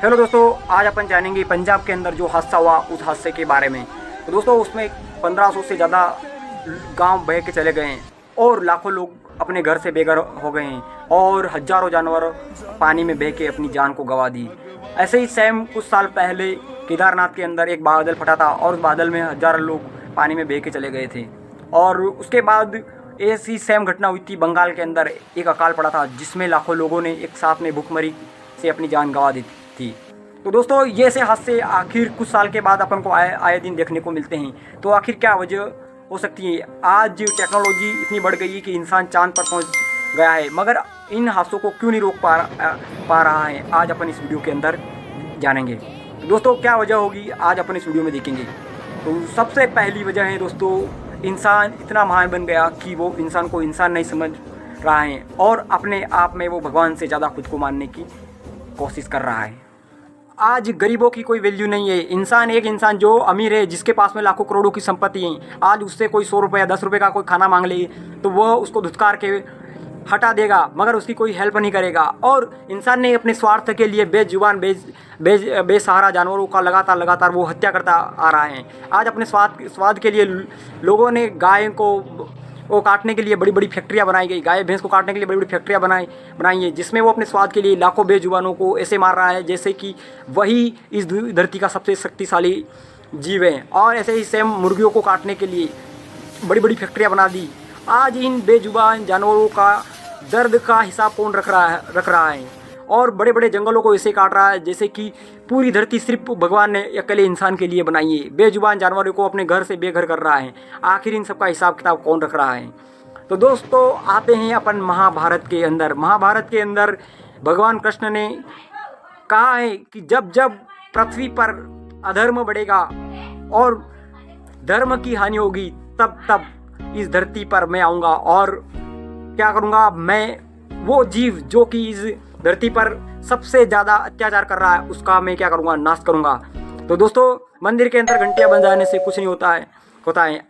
Hello दोस्तों, आज अपन जानेंगे पंजाब के अंदर जो हादसा हुआ उस हादसे के बारे में। तो दोस्तों उसमें 1500 से ज़्यादा गांव बह के चले गए हैं और लाखों लोग अपने घर से बेघर हो गए हैं और हजारों जानवर पानी में बह के अपनी जान को गंवा दी। ऐसे ही सेम कुछ साल पहले केदारनाथ के अंदर एक बादल फटा था और उस बादल में हजारों लोग पानी में बह के चले गए थे। और उसके बाद ऐसी सेम घटना हुई थी बंगाल के अंदर, एक अकाल पड़ा था जिसमें लाखों लोगों ने एक साथ में भूखमरी से अपनी जान गंवा दी थी। तो दोस्तों ये ऐसे हादसे आखिर कुछ साल के बाद अपन को आए दिन देखने को मिलते हैं। तो आखिर क्या वजह हो सकती है? आज टेक्नोलॉजी इतनी बढ़ गई है कि इंसान चांद पर पहुंच गया है, मगर इन हादसों को क्यों नहीं रोक पा रहा है, आज अपन इस वीडियो के अंदर जानेंगे। तो दोस्तों क्या वजह होगी आज अपन इस वीडियो में देखेंगे। तो सबसे पहली वजह है दोस्तों, इंसान इतना महान बन गया कि वो इंसान को इंसान नहीं समझ रहा है और अपने आप में वो भगवान से ज़्यादा खुद को मानने की कोशिश कर रहा है। आज गरीबों की कोई वैल्यू नहीं है। एक इंसान जो अमीर है, जिसके पास में लाखों करोड़ों की संपत्ति है, आज उससे कोई 100 रुपये या 10 रुपये का कोई खाना मांग ले तो वह उसको धुतकार के हटा देगा, मगर उसकी कोई हेल्प नहीं करेगा। और इंसान ने अपने स्वार्थ के लिए बेजुबान बेसहारा जानवरों का लगातार वो हत्या करता आ रहा है। आज अपने स्वाद के लिए लोगों ने गाय को काटने के लिए बड़ी बड़ी फैक्ट्रियाँ बनाई गई, गाय भैंस को काटने के लिए बड़ी बड़ी फैक्ट्रियाँ बनाई हैं, जिसमें वो अपने स्वाद के लिए लाखों बेजुबानों को ऐसे मार रहा है जैसे कि वही इस धरती का सबसे शक्तिशाली जीव है। और ऐसे ही सेम मुर्गियों को काटने के लिए बड़ी बड़ी फैक्ट्रियाँ बना दी। आज इन बेजुबान जानवरों का दर्द का हिसाब कौन रख रहा है और बड़े बड़े जंगलों को ऐसे काट रहा है जैसे कि पूरी धरती सिर्फ भगवान ने अकेले इंसान के लिए बनाई है। बेजुबान जानवरों को अपने घर से बेघर कर रहा है। आखिर इन सब का हिसाब किताब कौन रख रहा है? तो दोस्तों आते हैं अपन महाभारत के अंदर। महाभारत के अंदर भगवान कृष्ण ने कहा है कि जब जब पृथ्वी पर अधर्म बढ़ेगा और धर्म की हानि होगी तब तब इस धरती पर मैं आऊँगा और क्या करूँगा, मैं वो जीव जो कि इस धरती पर सबसे ज़्यादा अत्याचार कर रहा है उसका मैं क्या करूँगा, नाश करूँगा। तो दोस्तों मंदिर के अंदर घंटियाँ बज जाने से कुछ नहीं होता है।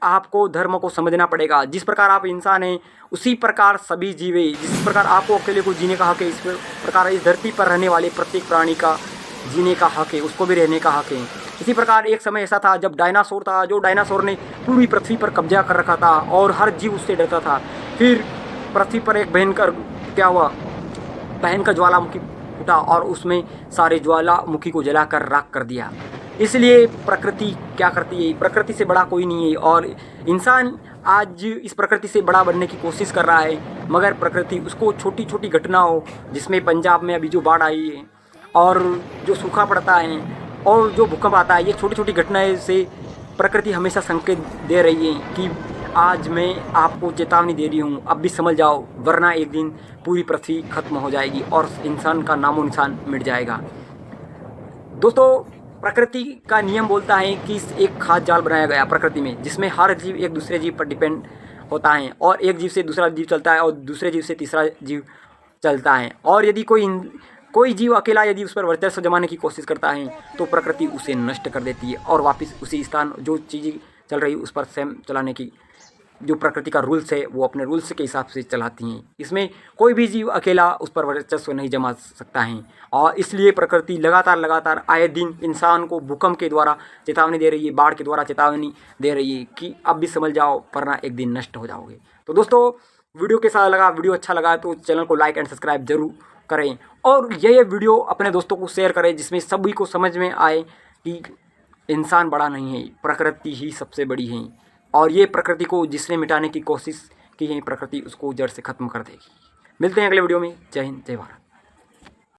आपको धर्म को समझना पड़ेगा। जिस प्रकार आप इंसान हैं उसी प्रकार सभी जीव हैं। जिस प्रकार आपको अकेले को जीने का हक है, इस प्रकार इस धरती पर रहने वाले प्रत्येक प्राणी का जीने का हक है, उसको भी रहने का हक है। इसी प्रकार एक समय ऐसा था जब डायनासोर था, जो डायनासोर ने पूरी पृथ्वी पर कब्जा कर रखा था और हर जीव उससे डरता था। फिर पृथ्वी पर एक भयंकर ज्वालामुखी फूटा और उसमें सारे ज्वालामुखी को जलाकर राख कर दिया। इसलिए प्रकृति क्या करती है, प्रकृति से बड़ा कोई नहीं है और इंसान आज इस प्रकृति से बड़ा बनने की कोशिश कर रहा है, मगर प्रकृति उसको छोटी छोटी घटनाओं, जिसमें पंजाब में अभी जो बाढ़ आई है और जो सूखा पड़ता है और जो भूकंप आता है, ये छोटी छोटी घटनाएं से प्रकृति हमेशा संकेत दे रही है कि आज मैं आपको चेतावनी दे रही हूँ, अब भी समझ जाओ, वरना एक दिन पूरी पृथ्वी खत्म हो जाएगी और इंसान का नामो निशान मिट जाएगा। दोस्तों प्रकृति का नियम बोलता है कि एक खास जाल बनाया गया प्रकृति में, जिसमें हर जीव एक दूसरे जीव पर डिपेंड होता है और एक जीव से दूसरा जीव चलता है और दूसरे जीव से तीसरा जीव चलता है। और यदि कोई जीव अकेला यदि उस पर वर्चस्व जमाने की कोशिश करता है तो प्रकृति उसे नष्ट कर देती है और वापस उसी स्थान जो चीज़ें चल रही उस पर सेम चलाने की जो प्रकृति का रूल्स है वो अपने रूल्स के हिसाब से चलाती हैं। इसमें कोई भी जीव अकेला उस पर वर्चस्व नहीं जमा सकता है और इसलिए प्रकृति लगातार आए दिन इंसान को भूकंप के द्वारा चेतावनी दे रही है, बाढ़ के द्वारा चेतावनी दे रही है कि अब भी समझ जाओ, वरना एक दिन नष्ट हो जाओगे। तो दोस्तों वीडियो कैसा लगा? वीडियो अच्छा लगा तो चैनल को लाइक एंड सब्सक्राइब जरूर करें और ये वीडियो अपने दोस्तों को शेयर करें, जिसमें सभी को समझ में आए कि इंसान बड़ा नहीं है, प्रकृति ही सबसे बड़ी है और ये प्रकृति को जिसने मिटाने की कोशिश की है, प्रकृति उसको जड़ से ख़त्म कर देगी। मिलते हैं अगले वीडियो में। जय हिंद, जय भारत।